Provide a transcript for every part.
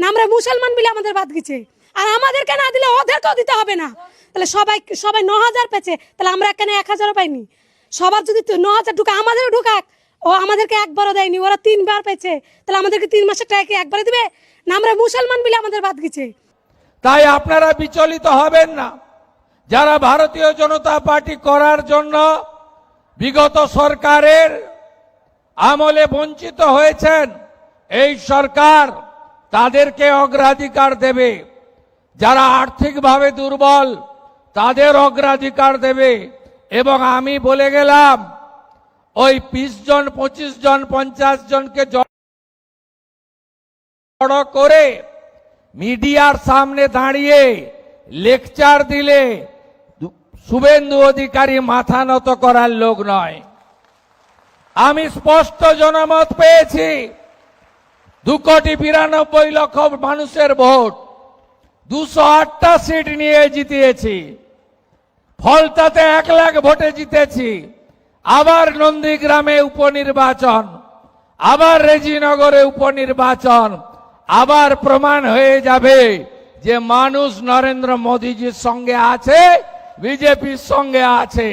না আমরা মুসলমান বলে আমাদের বাদ গেছে, আর আমাদেরকে না দিলে ওদেরকেও দিতে হবে না। তাহলে সবাই 9,000 পেয়েছে, তাহলে আমরা এখানে 1,000 পাইনি। সবার যদি 9,000 ঢুকা, আমাদেরও ঢুকাক। ও আমাদেরকে একবারও দেয়নি, ওরা 3 বার পেয়েছে, তাহলে আমাদেরকে 3 মাসের টাকা কি একবারে দিবে? না আমরা মুসলমান বলে আমাদের বাদ গেছে। তাই আপনারা বিচলিত হবেন না। যারা ভারতীয় জনতা পার্টি করার জন্য বিগত সরকারের আমলে বঞ্চিত হয়েছেন, এই সরকার তাদেরকে অগ্রাধিকার দেবে। যারা আর্থিকভাবে দুর্বল তাদের অগ্রাধিকার দেবে। এবং আমি বলে গেলাম, ওই 20 জন 25 জন 50 জনকে জড়ো করে মিডিয়ার সামনে দাঁড়িয়ে লেকচার দিলে শুভেন্দু অধিকারী মাথা নত করার লোক নয়। আমি স্পষ্ট জনমত পেয়েছি, 2,92,00,000 মানুষের ভোট, 208টা সিট নিয়ে জিতিয়েছি। ফলতাতে 1 লাখ ভোটে জিতেছি। আবার নন্দীগ্রামে উপনির্বাচন, আবার রেজিনগরে উপনির্বাচন, আবার প্রমাণ হয়ে যাবে যে মানুষ নরেন্দ্র মোদীজির সঙ্গে আছে, বিজেপির সঙ্গে আছে।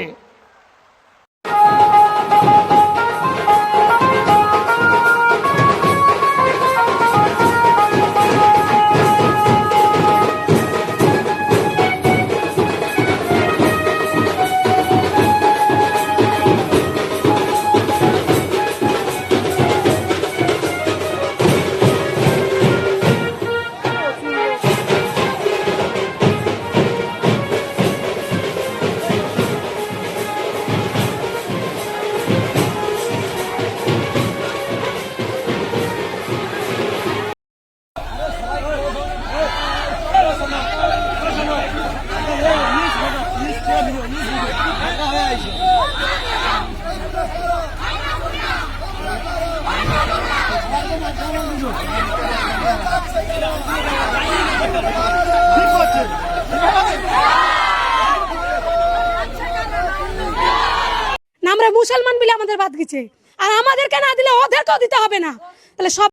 না আমরা মুসলমান বলে আমাদের বাদ গেছে, আর আমাদেরকে না দিলে ওদেরকেও দিতে হবে না। তাহলে সব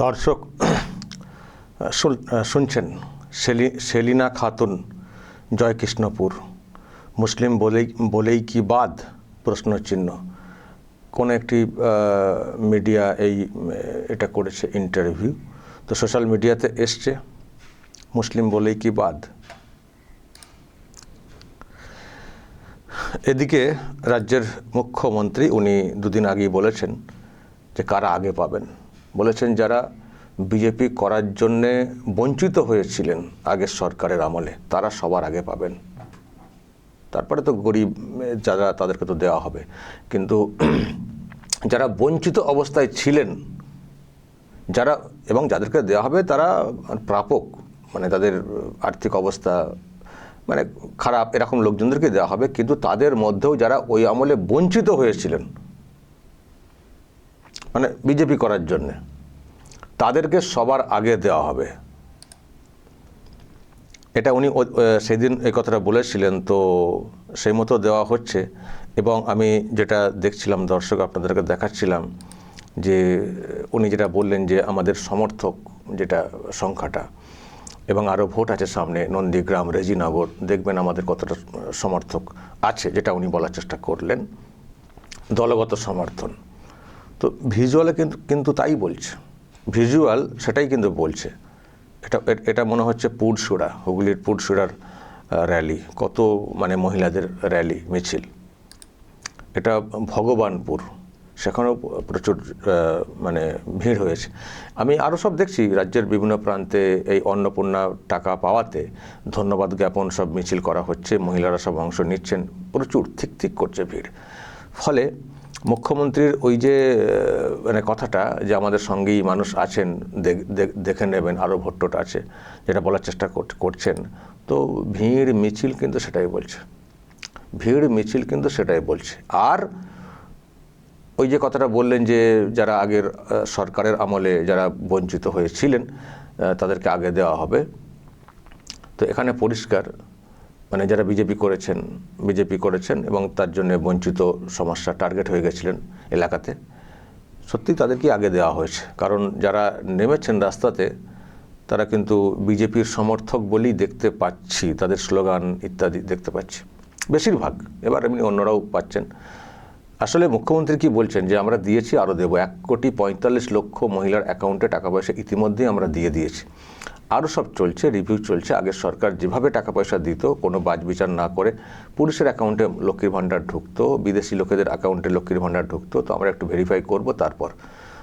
দর্শক শুনছেন সেলিনা খাতুন, জয়কৃষ্ণপুর। মুসলিম বলেই কি বাদ? প্রশ্নচিহ্ন। কোন একটি মিডিয়া এটা করেছে ইন্টারভিউ, তো সোশ্যাল মিডিয়াতে এসছে মুসলিম বলেই কি বাদ। এদিকে রাজ্যের মুখ্যমন্ত্রী উনি দুদিন আগেই বলেছেন যে কারা আগে পাবেন। বলেছেন যারা বিজেপি করার জন্যে বঞ্চিত হয়েছিলেন আগের সরকারের আমলে, তারা সবার আগে পাবেন। তারপরে তো গরিব যারা, তাদেরকে তো দেওয়া হবে, কিন্তু যারা বঞ্চিত অবস্থায় ছিলেন, যারা এবং যাদেরকে দেওয়া হবে তারা প্রাপক, মানে তাদের আর্থিক অবস্থা মানে খারাপ, এরকম লোকজনদেরকে দেওয়া হবে। কিন্তু তাদের মধ্যেও যারা ওই আমলে বঞ্চিত হয়েছিলেন মানে বিজেপি করার জন্যে, তাদেরকে সবার আগে দেওয়া হবে। এটা উনি সেদিন এই কথাটা বলেছিলেন, তো সেই মতো দেওয়া হচ্ছে। এবং আমি যেটা দেখছিলাম, দর্শক আপনাদেরকে দেখাচ্ছিলাম, যে উনি যেটা বললেন যে আমাদের সমর্থক যেটা সংখ্যাটা, এবং আরও ভোট আছে সামনে, নন্দীগ্রাম, রেজিনগর, দেখবেন আমাদের কতটা সমর্থক আছে, যেটা উনি বলার চেষ্টা করলেন, দলগত সমর্থন। তো ভিজুয়ালে কিন্তু তাই বলছে, ভিজুয়াল সেটাই কিন্তু বলছে। এটা মনে হচ্ছে পুরসুরা, হুগলির পুরসুরার র্যালি, কত মানে মহিলাদের র্যালি মিছিল। এটা ভগবানপুর, সেখানেও প্রচুর মানে ভিড় হয়েছে। আমি আরও সব দেখছি রাজ্যের বিভিন্ন প্রান্তে এই অন্নপূর্ণা টাকা পাওয়াতে ধন্যবাদ জ্ঞাপন সব মিছিল করা হচ্ছে, মহিলারা সব অংশ নিচ্ছেন, প্রচুর ঠিক করছে ভিড়। ফলে মুখ্যমন্ত্রীর ওই যে মানে কথাটা যে আমাদের সঙ্গেই মানুষ আছেন, দেখে নেবেন, আরও ভোটটোট আছে, যেটা বলার চেষ্টা করছেন, তো ভিড় মিছিল কিন্তু সেটাই বলছে, ভিড় মিছিল কিন্তু সেটাই বলছে। আর ওই যে কথাটা বললেন যে যারা আগের সরকারের আমলে যারা বঞ্চিত হয়েছিলেন তাদেরকে আগে দেওয়া হবে, তো এখানে পরিষ্কার মানে যারা বিজেপি করেছেন এবং তার জন্য বঞ্চিত সমস্যা টার্গেট হয়ে গেছিলেন এলাকাতে, সত্যি তাদেরকে আগে দেওয়া হয়েছে, কারণ যারা নেমেছেন রাস্তাতে তারা কিন্তু বিজেপির সমর্থক বলেই দেখতে পাচ্ছি, তাদের স্লোগান ইত্যাদি দেখতে পাচ্ছি বেশিরভাগ। এবার এমনি অন্যরাও পাচ্ছেন। আসলে মুখ্যমন্ত্রী কি বলছেন যে আমরা দিয়েছি, আরও দেবো, 1,45,00,000 মহিলার অ্যাকাউন্টে টাকা পয়সা ইতিমধ্যেই আমরা দিয়ে দিয়েছি, আরও সব চলছে, রিভিউ চলছে। আগের সরকার যেভাবে টাকা পয়সা দিত কোনো বাছবিচার না করে, পুলিশের অ্যাকাউন্টে লক্ষ্মীর ভাণ্ডার ঢুকতো, বিদেশি লোকেদের অ্যাকাউন্টে লক্ষ্মীর ভাণ্ডার ঢুকতো, তো আমরা একটু ভেরিফাই করব তারপর।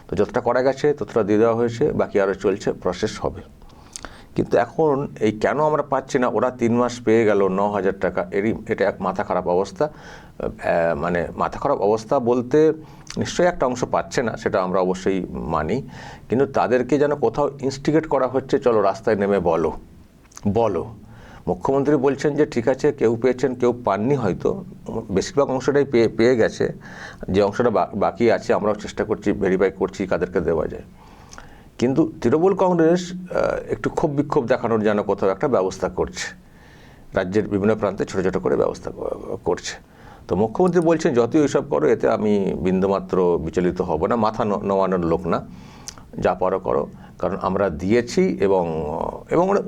তো যতটা করা গেছে ততটা দিয়ে দেওয়া হয়েছে, বাকি আরও চলছে, প্রসেস হবে। কিন্তু এখন এই কেন আমরা পাচ্ছি না, ওরা 3 মাস পেয়ে গেল 9,000 টাকা, এটা এক মাথা খারাপ অবস্থা। মানে মাথা খারাপ অবস্থা বলতে নিশ্চয়ই একটা অংশ পাচ্ছে না, সেটা আমরা অবশ্যই মানি, কিন্তু তাদেরকে যেন কোথাও ইনস্টিগেট করা হচ্ছে, চলো রাস্তায় নেমে বলো। মুখ্যমন্ত্রী বলছেন যে ঠিক আছে, কেউ পেয়েছেন কেউ পাননি, হয়তো বেশিরভাগ অংশটাই পেয়ে গেছে, যে অংশটা বাকি আছে আমরাও চেষ্টা করছি, ভেরিফাই করছি কাদেরকে দেওয়া যায়। কিন্তু তৃণমূল কংগ্রেস একটু ক্ষোভ বিক্ষোভ দেখানোর যেন কোথাও একটা ব্যবস্থা করছে, রাজ্যের বিভিন্ন প্রান্তে ছোটো ছোটো করে ব্যবস্থা করছে। তো মুখ্যমন্ত্রী বলছেন যতই ওইসব করো, এতে আমি বিন্দুমাত্র বিচলিত হব না, মাথা নোয়ানোর লোক না, যা পারো করো, কারণ আমরা দিয়েছি। এবং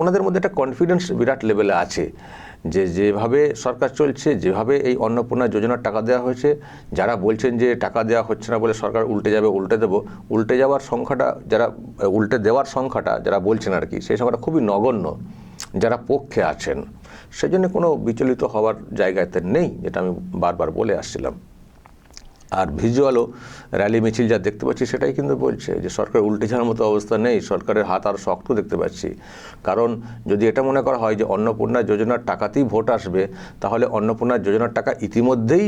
ওনাদের মধ্যে একটা কনফিডেন্স বিরাট লেভেলে আছে যে যেভাবে সরকার চলছে, যেভাবে এই অন্নপূর্ণা যোজনার টাকা দেওয়া হয়েছে, যারা বলছেন যে টাকা দেওয়া হচ্ছে না বলে সরকার উল্টে যাবে, উল্টে দেবো, উল্টে যাওয়ার সংখ্যাটা, যারা উল্টে দেওয়ার সংখ্যাটা যারা বলছেন আর কি, সেই সংখ্যাটা খুবই নগণ্য যারা পক্ষে আছেন। সেজন্য কোনো বিচলিত হওয়ার জায়গাতে নেই, যেটা আমি বারবার বলে আসছিলাম। আর ভিজুয়ালও র্যালি মিছিল যা দেখতে পাচ্ছি সেটাই কিন্তু বলছে যে সরকার উল্টে যাওয়ার মতো অবস্থা নেই, সরকারের হাত আর শক্ত দেখতে পাচ্ছি। কারণ যদি এটা মনে করা হয় যে অন্নপূর্ণা যোজনার টাকাতেই ভোট আসবে, তাহলে অন্নপূর্ণা যোজনার টাকা ইতিমধ্যেই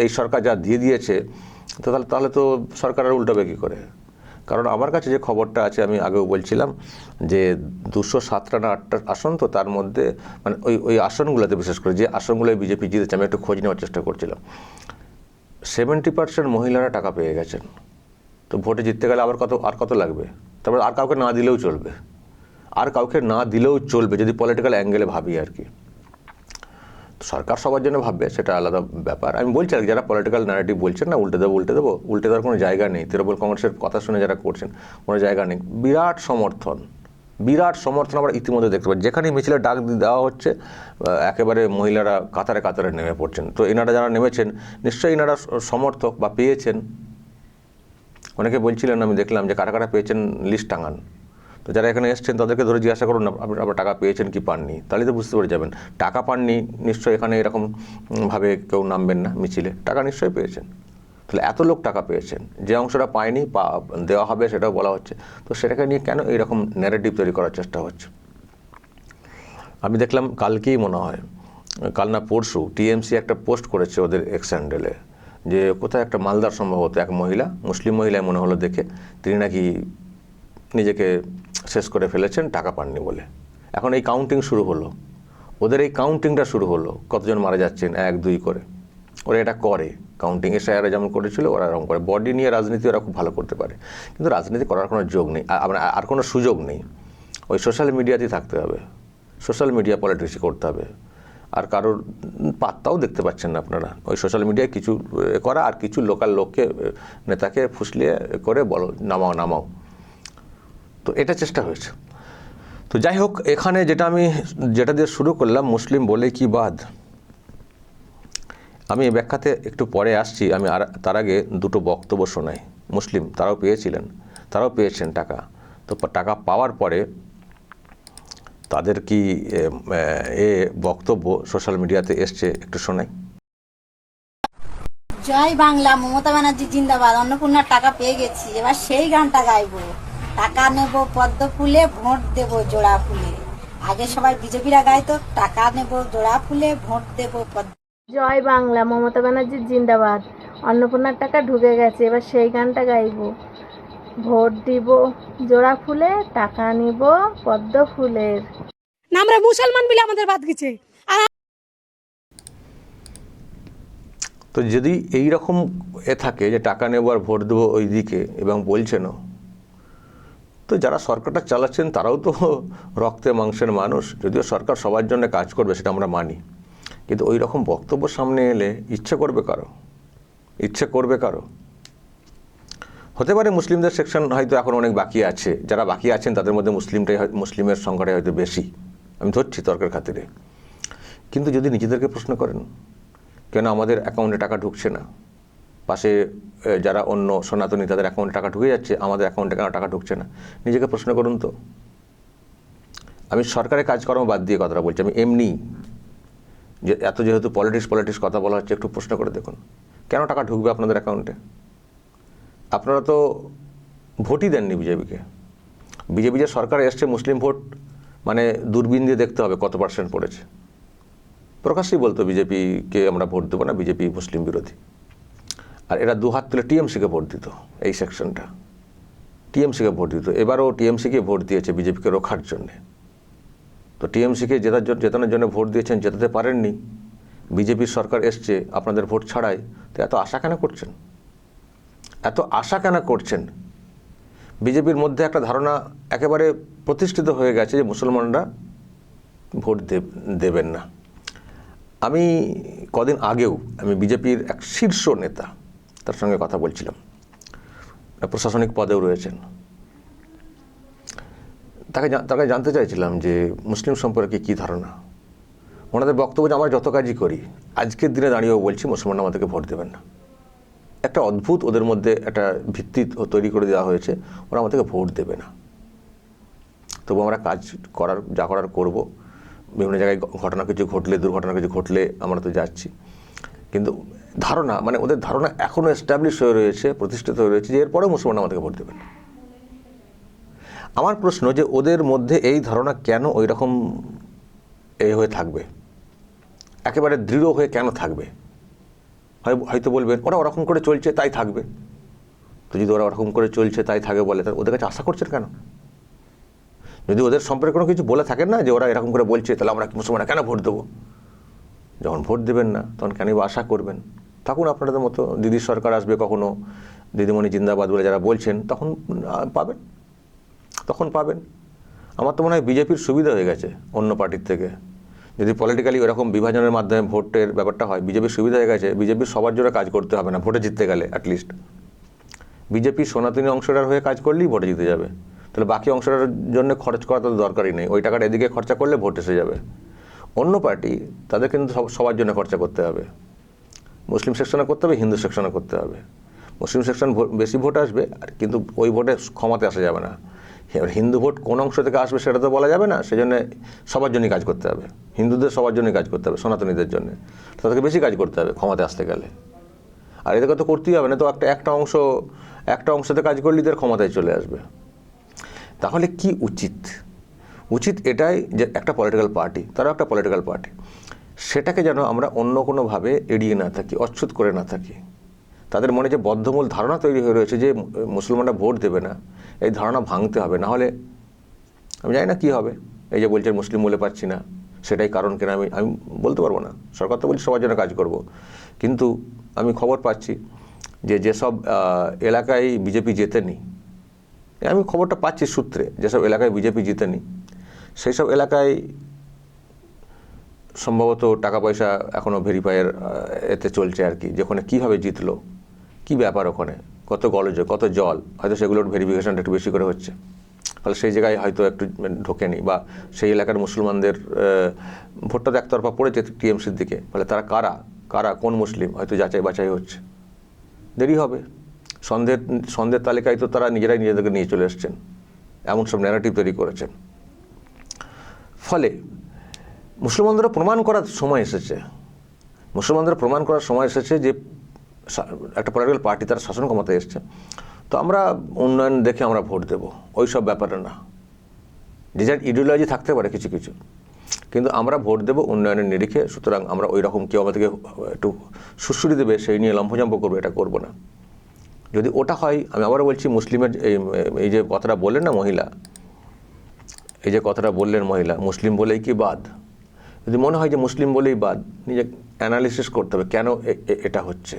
এই সরকার যা দিয়ে দিয়েছে, তো তাহলে তো সরকার আর উল্টাবে কী করে? কারণ আমার কাছে যে খবরটা আছে, আমি আগেও বলছিলাম যে 207টা না 8টা আসন, তো তার মধ্যে মানে ওই আসনগুলোতে, বিশেষ করে যে আসনগুলোয় বিজেপি জিতেছে, আমি একটু খোঁজ নেওয়ার চেষ্টা করছিলাম, 70% মহিলারা টাকা পেয়ে গেছেন। তো ভোটে জিততে গেলে আর কত লাগবে? তারপর আর কাউকে না দিলেও চলবে, যদি পলিটিক্যাল অ্যাঙ্গেলে ভাবি আর কি। সরকার সবার জন্য ভাববে, সেটা আলাদা ব্যাপার। আমি বলছি আর যারা পলিটিক্যাল ন্যারেটিভ বলছেন না উল্টে দেবো, উল্টে দেওয়ার কোনো জায়গা নেই। তৃণমূল কংগ্রেসের কথা শুনে যারা করছেন, কোনো জায়গা নেই। বিরাট সমর্থন আমরা ইতিমধ্যে দেখতে পাচ্ছি। যেখানে মিছিলে ডাক দেওয়া হচ্ছে, একেবারে মহিলারা কাতারে নেমে পড়ছেন। তো এনারা যারা নেমেছেন, নিশ্চয়ই এনারা সমর্থক বা পেয়েছেন। অনেকে বলছিলেন, আমি দেখলাম যে কারা পেয়েছেন লিস্ট টাঙান। তো যারা এখানে এসছেন তাদেরকে ধরে জিজ্ঞাসা করুন না আপনারা টাকা পেয়েছেন কি পাননি, তাহলে তো বুঝতে পেরে যাবেন। টাকা পাননি নিশ্চয়ই এখানে এরকমভাবে কেউ নামবেন না মিছিলে, টাকা নিশ্চয়ই পেয়েছেন। তাহলে এত লোক টাকা পেয়েছেন, যে অংশটা পায়নি দেওয়া হবে সেটাও বলা হচ্ছে। তো সেটাকে নিয়ে কেন এইরকম ন্যারেটিভ তৈরি করার চেষ্টা হচ্ছে? আমি দেখলাম কালকেই মনে হয়, কাল না পরশু, টিএমসি একটা পোস্ট করেছে ওদের এক্স হ্যান্ডেলে, যে কোথায় একটা মালদার সম্ভবত এক মহিলা, মুসলিম মহিলায় মনে হলো দেখে, তিনি নাকি নিজেকে শেষ করে ফেলেছেন টাকা পাননি বলে। এখন এই কাউন্টিং শুরু হলো, ওদের এই কাউন্টিংটা শুরু হলো, কতজন মারা যাচ্ছেন 1, 2 করে। ওরা এটা করে কাউন্টিং, এসআইআর যেমন করেছিল ওরা এরকম করে। বডি নিয়ে রাজনীতি ওরা খুব ভালো করতে পারে, কিন্তু রাজনীতি করার কোনো যোগ নেই, আর কোনো সুযোগ নেই। ওই সোশ্যাল মিডিয়াতেই থাকতে হবে, সোশ্যাল মিডিয়া পলিটিক্স করতে হবে। আর কারোর পাত্তাও দেখতে পাচ্ছেন না আপনারা। ওই সোশ্যাল মিডিয়ায় কিছু করা, আর কিছু লোকাল লোককে, নেতাকে ফুসলিয়ে করে বলো নামাও। তো এটা চেষ্টা হয়েছে। তো যাই হোক, এখানে যেটা দিয়ে শুরু করলাম, মুসলিম বলে কি বাদ, আমি এই ব্যাখ্যাতে একটু পরে আসছি। আমি তার আগে দুটো বক্তব্য শোনাই। মুসলিম তারাও পেয়েছেন টাকা। তো টাকা পাওয়ার পরে তাদের কি বক্তব্য সোশ্যাল মিডিয়াতে এসছে, একটু শোনাই। জয় বাংলা, মমতা ব্যানার্জি জিন্দাবাদ। অন্নপূর্ণার টাকা পেয়ে গেছি, এবার সেই গানটা গাইবো। টাকা নেব পদ্ম ফুলে, ভোট দেব জোড়া ফুলে। আগে সবাই বিজেপিরা গাইতো, টাকা নেব জোড়া ফুলে, ভোট দেব পদ্ম। জয় বাংলা, মমতা ব্যানার্জি জিন্দাবাদ। অন্নপূর্ণার টাকা ঢুকে গেছে, এবার সেই গানটা গাইবো। ভোট দিব জোড়া ফুলে, টাকা নিব পদ্ম ফুলের। না আমরা মুসলমান বলে আমাদের বাদ গেছে। আর তো যদি এই রকম থাকে যে টাকা নেব আর ভোট দেবো ওই দিকে, এবং বলছেনও, তো যারা সরকারটা চালাচ্ছেন তারাও তো রক্তে মাংসের মানুষ। যদিও সরকার সবার জন্য কাজ করবে, সেটা আমরা মানি, কিন্তু ওই রকম বক্তব্য সামনে এলে ইচ্ছে করবে কারো? হতে পারে মুসলিমদের সেকশন হয়তো এখন অনেক বাকি আছে, যারা বাকি আছেন তাদের মধ্যে মুসলিমের সংখ্যাটাই হয়তো বেশি, আমি ধরছি তর্কের খাতিরে। কিন্তু যদি নিজেদেরকে প্রশ্ন করেন কেন আমাদের অ্যাকাউন্টে টাকা ঢুকছে না, পাশে যারা অন্য সনাতনী তাদের অ্যাকাউন্টে টাকা ঢুকে যাচ্ছে, আমাদের অ্যাকাউন্টে কেন টাকা ঢুকছে না, নিজেকে প্রশ্ন করুন তো। আমি সরকারের কাজকর্ম বাদ দিয়ে কথাটা বলছি, আমি এমনি যে যেহেতু পলিটিক্স কথা বলা হচ্ছে, একটু প্রশ্ন করে দেখুন কেন টাকা ঢুকবে আপনাদের অ্যাকাউন্টে। আপনারা তো ভোটই দেননি বিজেপিকে। বিজেপি যে সরকার এসছে, মুসলিম ভোট মানে দূরবীন দিয়ে দেখতে হবে কত পার্সেন্ট পড়েছে। প্রকাশ্যেই বলতো বিজেপিকে আমরা ভোট দেবো না, বিজেপি মুসলিম বিরোধী। আর এরা দুহাত তুলে টিএমসিকে ভোট দিত, এই সেকশনটা টিএমসিকে ভোট দিত। এবারও টিএমসিকে ভোট দিয়েছে বিজেপিকে রোখার জন্যে। তো টিএমসিকে জেতানোর জন্য ভোট দিয়েছেন, জেতাতে পারেননি। বিজেপির সরকার এসছে আপনাদের ভোট ছাড়াই, তো এত আশা কেন করছেন? এত আশা কেন করছেন? বিজেপির মধ্যে একটা ধারণা একেবারে প্রতিষ্ঠিত হয়ে গেছে যে মুসলমানরা ভোট দেবেন না। আমি কদিন আগেও আমি বিজেপির এক শীর্ষ নেতা, তার সঙ্গে কথা বলছিলাম, প্রশাসনিক পদেও রয়েছেন। তাকে জানতে চাইছিলাম যে মুসলিম সম্পর্কে কী ধারণা। ওনাদের বক্তব্য যে আমরা যত কাজই করি, আজকের দিনে দাঁড়িয়েও বলছি মুসলমানরা আমাদেরকে ভোট দেবেন না। একটা অদ্ভুত ওদের মধ্যে একটা ভিত্তি তৈরি করে দেওয়া হয়েছে, ওরা আমাদেরকে ভোট দেবে না। তবু আমরা কাজ যা করার করবো। বিভিন্ন জায়গায় দুর্ঘটনা কিছু ঘটলে আমরা তো যাচ্ছি। কিন্তু ধারণা মানে ওদের ধারণা এখনও এস্টাবলিশ হয়ে রয়েছে, প্রতিষ্ঠিত হয়ে রয়েছে যে এরপরেও মুসলমান আমাদেরকে ভোট দেবেন। আমার প্রশ্ন যে ওদের মধ্যে এই ধারণা কেন ওই রকম হয়ে থাকবে, একেবারে দৃঢ় হয়ে কেন থাকবে? হয়তো বলবেন ওরা ওরকম করে চলছে তাই থাকবে। তো যদি ওরা ওরকম করে চলছে তাই থাকবে বলে, তাহলে ওদের কাছে আশা করছেন কেন? যদি ওদের সম্পর্কে কোনো কিছু বলে থাকেন না যে ওরা এরকম করে বলছে, তাহলে আমরা মুসলমানরা কেন ভোট দেবো? যখন ভোট দেবেন না তখন কেনই বা আশা করবেন? তখন আপনাদের মতো দিদির সরকার আসবে, কখনো দিদিমণি জিন্দাবাদ বলে যারা বলছেন, তখন পাবেন। আমার তো মনে হয় বিজেপির সুবিধা হয়ে গেছে অন্য পার্টির থেকে। যদি পলিটিক্যালি ওরকম বিভাজনের মাধ্যমে ভোটের ব্যাপারটা হয়, বিজেপির সুবিধা হয়ে গেছে। বিজেপির সবার জন্য কাজ করতে হবে না ভোটে জিততে গেলে। অ্যাটলিস্ট বিজেপি সনাতনী অংশটার হয়ে কাজ করলেই ভোটে জিতে যাবে। তাহলে বাকি অংশটার জন্য খরচ করা তো দরকারই নেই। ওই টাকাটা এদিকে খরচা করলে ভোট এসে যাবে। অন্য পার্টি তাদের কিন্তু সবার জন্য খরচা করতে হবে। মুসলিম সেকশনে করতে হবে, হিন্দু সেকশনে করতে হবে। মুসলিম সেকশন বেশি ভোট আসবে, আর কিন্তু ওই ভোটে ক্ষমতা আসা যাবে না। এবার হিন্দু ভোট কোন অংশ থেকে আসবে সেটা তো বলা যাবে না। সেজন্য সবার জন্যই কাজ করতে হবে, হিন্দুদের সবার জন্যই কাজ করতে হবে, সনাতনীদের জন্য তাদেরকে বেশি কাজ করতে হবে ক্ষমতা আসতে গেলে। আর এদেরকে তো করতেই হবে না, তো একটা অংশতে কাজ করলে এদের ক্ষমতায় চলে আসবে। তাহলে কি উচিত এটাই যে একটা পলিটিক্যাল পার্টি, তারা একটা পলিটিক্যাল পার্টি, সেটাকে যেন আমরা অন্য কোনোভাবে এড়িয়ে না থাকি, অচ্ছুত করে না থাকি। তাদের মনে যে বদ্ধমূল ধারণা তৈরি হয়ে রয়েছে যে মুসলমানরা ভোট দেবে না, এই ধারণা ভাঙতে হবে। না হলে আমি জানি না কী হবে। এই যে বলছে মুসলিম বলে পাচ্ছি না, সেটাই কারণ কেন আমি বলতে পারবো না। সরকার তো বলছে সবার জন্য কাজ করব, কিন্তু আমি খবর পাচ্ছি যেসব এলাকায় বিজেপি জেতেনি, আমি খবরটা পাচ্ছি সূত্রে, যেসব এলাকায় বিজেপি জিতেনি সেই সব এলাকায় সম্ভবত টাকা পয়সা এখনও ভেরিফাইয়ের এতে চলছে আর কি, যেখানে কীভাবে জিতলো, কী ব্যাপার, ওখানে কত গোলযোগ, কত জল, হয়তো সেগুলোর ভেরিফিকেশনটা একটু বেশি করে হচ্ছে। ফলে সেই জায়গায় হয়তো একটু ঢোকেনি, বা সেই এলাকার মুসলমানদের ভোটটা তো একতরফা পড়েছে টিএমসির দিকে। ফলে তারা কারা কোন মুসলিম হয়তো যাচাই বাছাই হচ্ছে, দেরি হবে। সন্দেহের তালিকায় তো তারা নিজেদেরকে নিয়ে চলে এসছেন, এমন সব ন্যারেটিভ তৈরি করেছেন। ফলে মুসলমানদেরও প্রমাণ করার সময় এসেছে যে একটা পলিটিক্যাল পার্টি তার শাসন ক্ষমতায় এসছে, তো আমরা উন্নয়ন দেখে আমরা ভোট দেব, ওই সব ব্যাপারে না। যে যার ইডিওলজি থাকতে পারে কিছু, কিন্তু আমরা ভোট দেব উন্নয়নের নিরিখে। সুতরাং আমরা ওই রকম কেউ আমাদেরকে একটু সুশ্রুতি দেবে সেই নিয়ে লম্ফজম্প করবো, এটা করবো না। যদি ওটা হয়, আমি আবারও বলছি, মুসলিমের এই যে কথাটা বললেন না মহিলা, মুসলিম বলেই কি বাদ, যদি মনে হয় যে মুসলিম বলেই বাদ, নিজে অ্যানালিসিস করতে হবে কেন এটা হচ্ছে।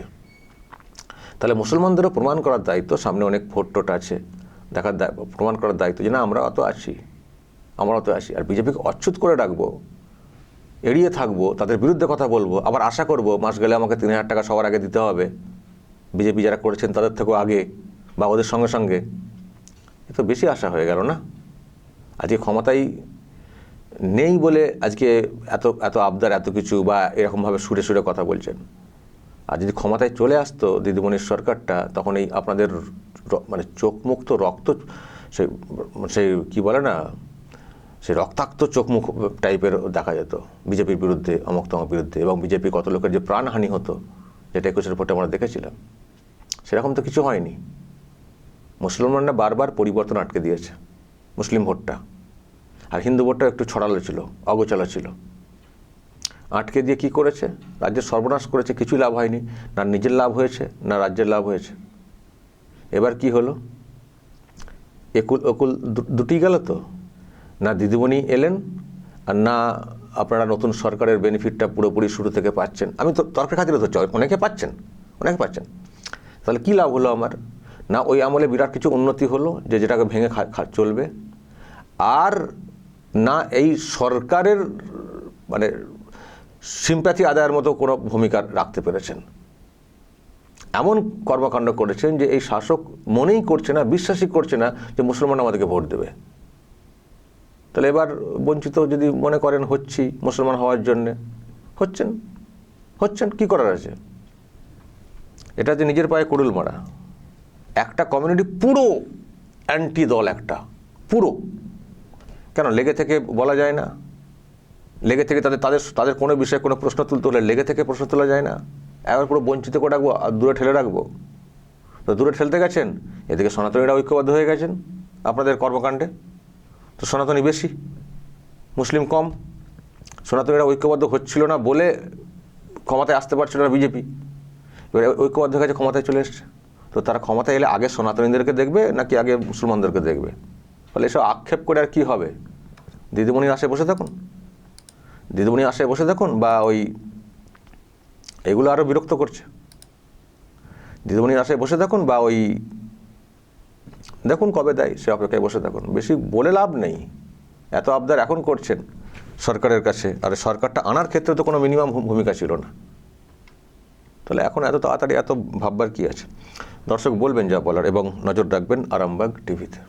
তাহলে মুসলমানদেরও প্রমাণ করার দায়িত্ব, সামনে অনেক ভোট আছে, প্রমাণ করার দায়িত্ব যে না আমরা অত আছি। আর বিজেপিকে অচ্ছুত করে রাখবো, এড়িয়ে থাকবো, তাদের বিরুদ্ধে কথা বলবো, আবার আশা করব মাস গেলে আমাকে 3,000 টাকা সবার আগে দিতে হবে, বিজেপি যারা করেছেন তাদের থেকেও আগে, বা ওদের সঙ্গে সঙ্গে, এ তো বেশি আশা হয়ে গেল না? আজকে ক্ষমতায় নেই বলে আজকে এত এত আবদার, এত কিছু, বা এরকমভাবে সুরে সুরে কথা বলছেন। আর যদি ক্ষমতায় চলে আসতো দিদিমণির সরকারটা, তখন এই আপনাদের মানে চোখ মুখ তো রক্ত, সেই কি বলে না, সেই রক্তাক্ত চোখ মুখ টাইপের দেখা যেত বিজেপির বিরুদ্ধে, অমুক তমক বিরুদ্ধে, এবং বিজেপি কত লোকের যে প্রাণহানি হতো, যেটা 21-এর ভোটে আমরা দেখেছিলাম। সেরকম তো কিছু হয়নি। মুসলমানরা বারবার পরিবর্তন আটকে দিয়েছে মুসলিম ভোটটা, আর হিন্দু ভোটটা একটু ছড়ালো ছিল, অগোছালো ছিল। আটকে দিয়ে কি করেছে? রাজ্যের সর্বনাশ করেছে, কিছুই লাভ হয়নি, না নিজের লাভ হয়েছে না রাজ্যের লাভ হয়েছে। এবার কি হলো? একুল অকুল দুটি গেল তো, না দিদিমণি এলেন, আর না আপনারা নতুন সরকারের বেনিফিটটা পুরোপুরি শুরু থেকে পাচ্ছেন। আমি তো তর্কের খাতিরে ধরছি, অনেকে পাচ্ছেন। তাহলে কি লাভ হলো আমার? না ওই আমলে বিরাট কিছু উন্নতি হলো যেটাকে ভেঙে চলবে, আর না এই সরকারের মানে সিম্প্যাথি আদায়ের মতো কোনো ভূমিকা রাখতে পেরেছেন। এমন কর্মকাণ্ড করেছেন যে এই শাসক মনেই করছে না, বিশ্বাসই করছে না যে মুসলমান আমাদেরকে ভোট দেবে। তাহলে এবার বঞ্চিত যদি মনে করেন হচ্ছি মুসলমান হওয়ার জন্যে, হচ্ছেন কি করার আছে? এটা যে নিজের পায়ে কুড়ুল মারা। একটা কমিউনিটি পুরো অ্যান্টি দল, একটা পুরো, কেন লেগে থেকে বলা যায় না? লেগে থেকে তাদের কোনো বিষয়ে কোনো প্রশ্ন তুলতে হলে লেগে থেকে প্রশ্ন তোলা যায় না? এবার পুরো বঞ্চিত করে রাখবো আর দূরে ঠেলে রাখবো? তো দূরে ঠেলতে গেছেন, এদিকে সনাতনীরা ঐক্যবদ্ধ হয়ে গেছেন আপনাদের কর্মকাণ্ডে। তো সনাতনী বেশি, মুসলিম কম। সনাতনীরা ঐক্যবদ্ধ হচ্ছিল না বলে ক্ষমতায় আসতে পারছিল না বিজেপি, এবার ঐক্যবদ্ধ হয়ে গেছে, ক্ষমতায় চলে এসছে। তো তারা ক্ষমতায় এলে আগে সনাতনীদেরকে দেখবে নাকি আগে মুসলমানদেরকে দেখবে? ফলে এসব আক্ষেপ করে আর কি হবে? দিদিমণির আশায় বসে থাকুন, বা ওই এগুলো আরও বিরক্ত করছে। দিদিমণির আশায় বসে থাকুন, বা ওই দেখুন কবে দেয় সে অপেক্ষায় বসে থাকুন। বেশি বলে লাভ নেই। এত আবদার এখন করছেন সরকারের কাছে, আর সরকারটা আনার ক্ষেত্রে তো কোনো মিনিমাম ভূমিকা ছিল না। তাহলে এখন এত তাড়াতাড়ি এত ভাববার কি আছে? দর্শক বলবেন যা বলার, এবং নজর রাখবেন আরামবাগ টিভিতে।